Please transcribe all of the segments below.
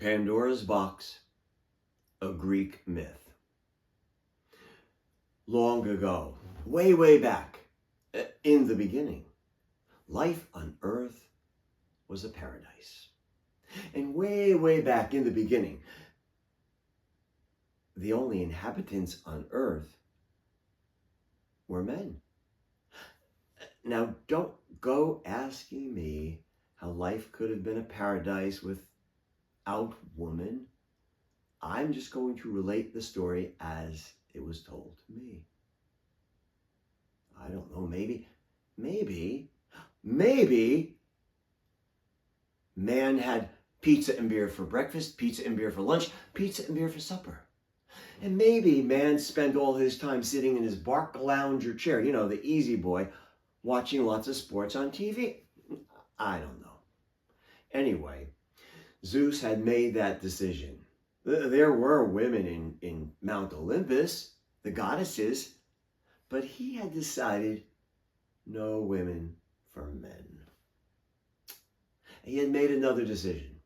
Pandora's box, a Greek myth. Long ago, way, way back, in the beginning, life on earth was a paradise. And way, way back in the beginning, the only inhabitants on earth were men. Now, don't go asking me how life could have been a paradise without woman. I'm just going to relate the story as it was told to me. I don't know, maybe man had pizza and beer for breakfast, pizza and beer for lunch, pizza and beer for supper. And maybe man spent all his time sitting in his bark lounger chair, the easy boy, watching lots of sports on TV. I don't know. Anyway, Zeus had made that decision. There were women in Mount Olympus, the goddesses, but he had decided no women for men. He had made another decision.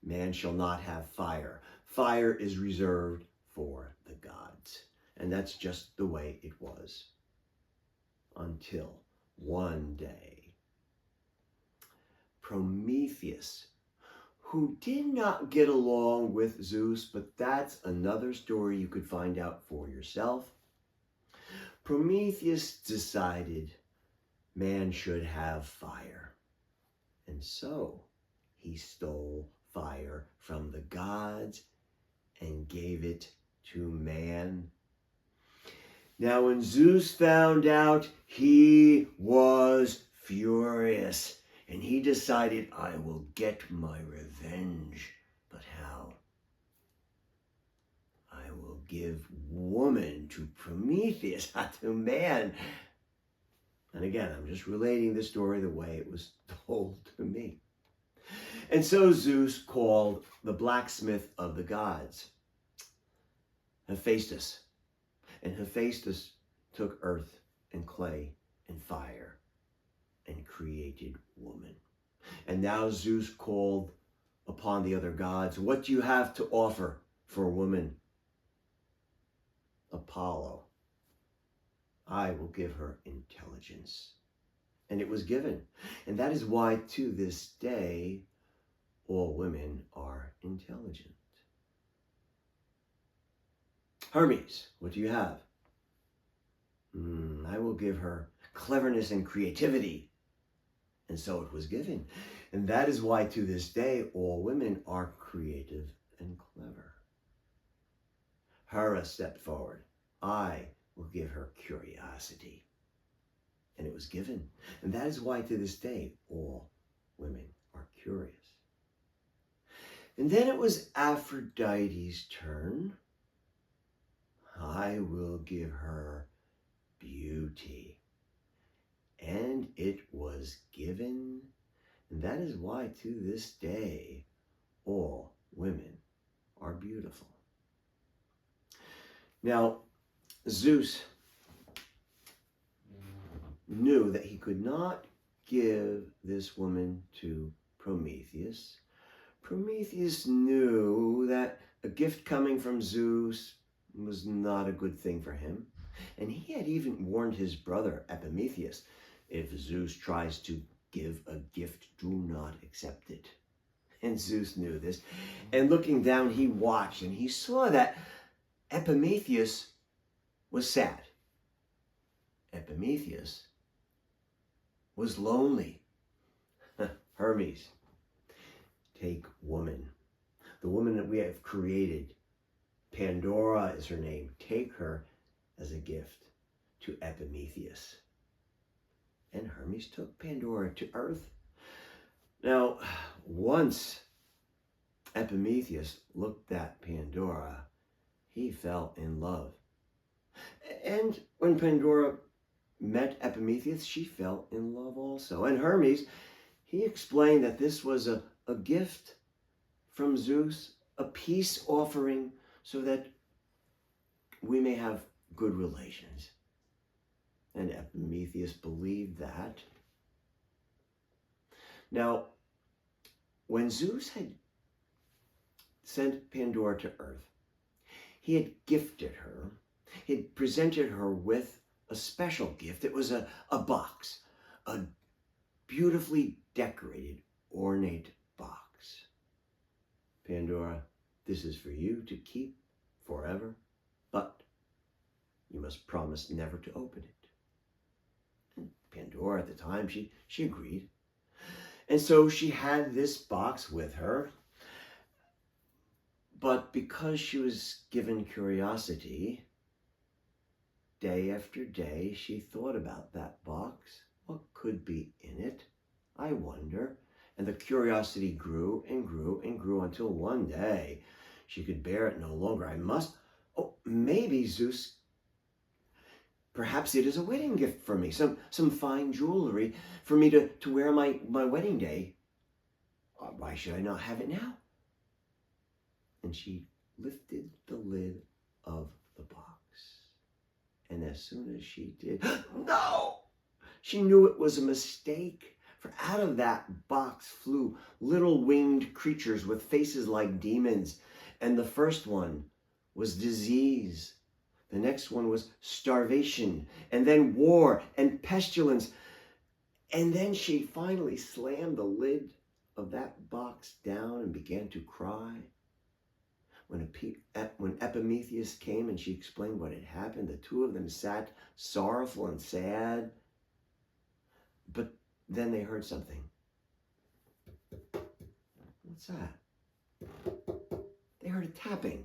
Man shall not have fire. Fire is reserved for the gods. And that's just the way it was. Until one day, Prometheus, who did not get along with Zeus, but that's another story you could find out for yourself. Prometheus decided man should have fire. And so he stole fire from the gods and gave it to man. Now, when Zeus found out, he was furious. And he decided, I will get my revenge. But how? I will give woman to Prometheus, not to man. And again, I'm just relating the story the way it was told to me. And so Zeus called the blacksmith of the gods, Hephaestus. And Hephaestus took earth and clay and fire and created woman. And now Zeus called upon the other gods, what do you have to offer for woman? Apollo, I will give her intelligence. And it was given. And that is why to this day, all women are intelligent. Hermes, what do you have? I will give her cleverness and creativity. And so it was given. And that is why to this day, all women are creative and clever. Hera stepped forward. I will give her curiosity. And it was given. And that is why to this day, all women are curious. And then it was Aphrodite's turn. I will give her beauty. And it was given. And that is why to this day, all women are beautiful. Now, Zeus knew that he could not give this woman to Prometheus. Prometheus knew that a gift coming from Zeus was not a good thing for him. And he had even warned his brother Epimetheus, if Zeus tries to give a gift, do not accept it. And Zeus knew this. And looking down, he watched and he saw that Epimetheus was sad. Epimetheus was lonely. Hermes, take woman. The woman that we have created. Pandora is her name. Take her as a gift to Epimetheus. And Hermes took Pandora to earth. Now, once Epimetheus looked at Pandora, he fell in love. And when Pandora met Epimetheus, she fell in love also. And Hermes, he explained that this was a gift from Zeus, a peace offering, so that we may have good relations. And Epimetheus believed that. Now, when Zeus had sent Pandora to Earth. He had gifted her. He had presented her with a special gift. It was a box, a beautifully decorated, ornate box. Pandora, this is for you to keep forever, but you must promise never to open it. And Pandora, at the time, she agreed. And so she had this box with her. But because she was given curiosity, day after day, she thought about that box. What could be in it? I wonder. And the curiosity grew and grew and grew until one day she could bear it no longer. Maybe Zeus, perhaps it is a wedding gift for me, some fine jewelry for me to wear my wedding day. Why should I not have it now? And she lifted the lid of the box. And as soon as she did, no! She knew it was a mistake. For out of that box flew little winged creatures with faces like demons. And the first one was disease. The next one was starvation. And then war and pestilence. And then she finally slammed the lid of that box down and began to cry. When Epimetheus came and she explained what had happened, the two of them sat sorrowful and sad. But then they heard something. What's that? They heard a tapping.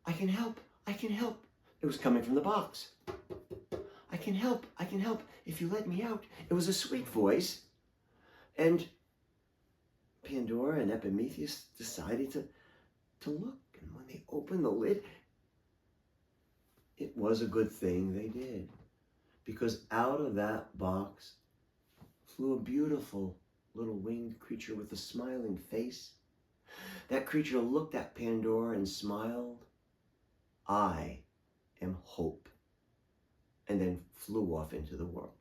I can help. I can help. It was coming from the box. I can help. I can help if you let me out. It was a sweet voice. And Pandora and Epimetheus decided to look. And when they opened the lid, it was a good thing they did. Because out of that box flew a beautiful little winged creature with a smiling face. That creature looked at Pandora and smiled. I am hope. And then flew off into the world.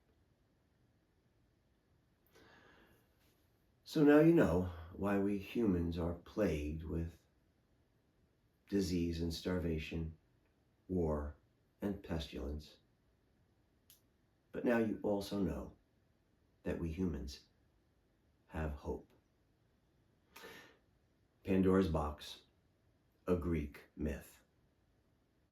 So now you know why we humans are plagued with disease and starvation, war and pestilence. But now you also know that we humans have hope. Pandora's box, a Greek myth.